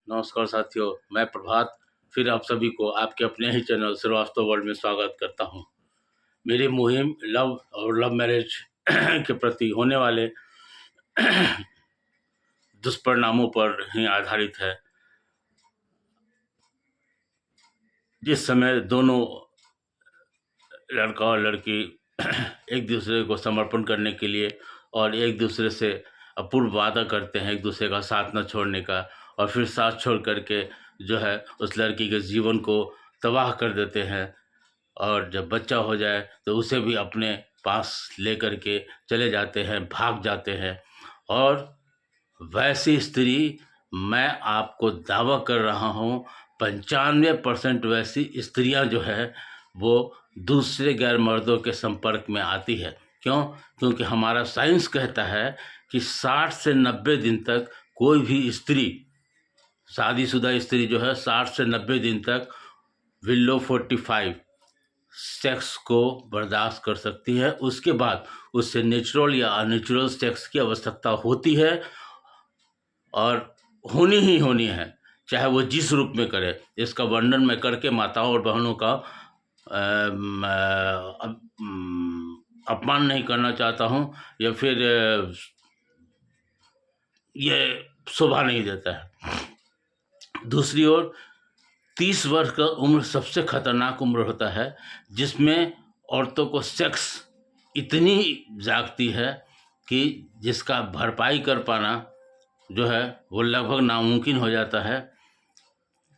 नमस्कार साथियों, मैं प्रभात फिर आप सभी को आपके अपने ही चैनल श्रीवास्तव वर्ल्ड में स्वागत करता हूं। मेरी मुहिम लव और लव मैरिज के प्रति होने वाले दुष्परिणामों पर ही आधारित है। जिस समय दोनों लड़का और लड़की एक दूसरे को समर्पण करने के लिए और एक दूसरे से अपूर्व वादा करते हैं एक दूसरे का साथ न छोड़ने का, और फिर साथ छोड़ करके जो है उस लड़की के जीवन को तबाह कर देते हैं, और जब बच्चा हो जाए तो उसे भी अपने पास लेकर के चले जाते हैं, भाग जाते हैं। और वैसी स्त्री, मैं आपको दावा कर रहा हूँ, 95% वैसी स्त्रियां जो है वो दूसरे गैर मर्दों के संपर्क में आती है। क्यों? क्योंकि हमारा साइंस कहता है कि 60 से 90 दिन तक कोई भी स्त्री, शादीशुदा स्त्री जो है 60 से 90 दिन तक विलो 45 सेक्स को बर्दाश्त कर सकती है। उसके बाद उससे नेचुरल या अननेचुरल सेक्स की आवश्यकता होती है, और होनी ही होनी है, चाहे वो जिस रूप में करे। इसका वर्णन मैं करके माताओं और बहनों का अपमान नहीं करना चाहता हूँ, या फिर ये शोभा नहीं देता है। दूसरी ओर 30 वर्ष का उम्र सबसे खतरनाक उम्र होता है, जिसमें औरतों को सेक्स इतनी जागती है कि जिसका भरपाई कर पाना जो है वो लगभग नामुमकिन हो जाता है।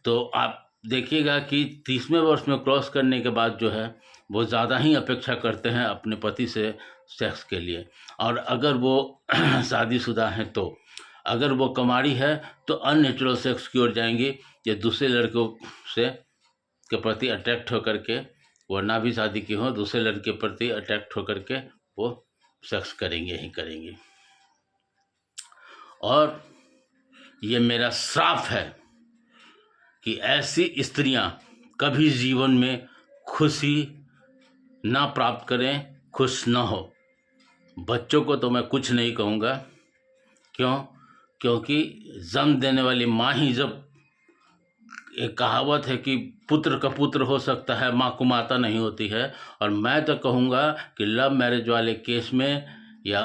तो आप देखिएगा कि 30वें वर्ष में क्रॉस करने के बाद जो है वो ज़्यादा ही अपेक्षा करते हैं अपने पति से सेक्स के लिए। और अगर वो शादीशुदा हैं तो, अगर वो कुंवारी है तो अननेचुरल सेक्स की ओर जाएंगी, या दूसरे लड़कों से के प्रति अट्रैक्ट होकर के, वो ना भी शादी की हो, दूसरे लड़के के प्रति अट्रैक्ट होकर के वो सेक्स करेंगे ही करेंगे। और ये मेरा श्राप है कि ऐसी स्त्रियां कभी जीवन में खुशी ना प्राप्त करें, खुश ना हो। बच्चों को तो मैं कुछ नहीं कहूँगा। क्यों? क्योंकि जन्म देने वाली माँ ही, जब एक कहावत है कि पुत्र का पुत्र हो सकता है, माँ को माता नहीं होती है। और मैं तो कहूँगा कि लव मैरिज वाले केस में या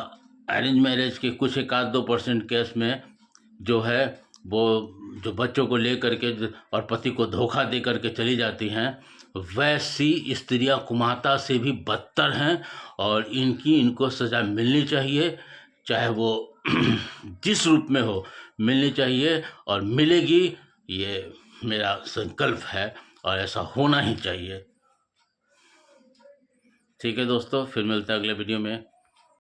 अरेंज मैरिज के कुछ 1-2% केस में जो है वो जो बच्चों को ले करके और पति को धोखा दे करके चली जाती हैं, वैसी स्त्रियां कुमाता से भी बदतर हैं, और इनको सज़ा मिलनी चाहिए, चाहे वो जिस रूप में हो, मिलनी चाहिए और मिलेगी। ये मेरा संकल्प है और ऐसा होना ही चाहिए। ठीक है दोस्तों, फिर मिलते हैं अगले वीडियो में।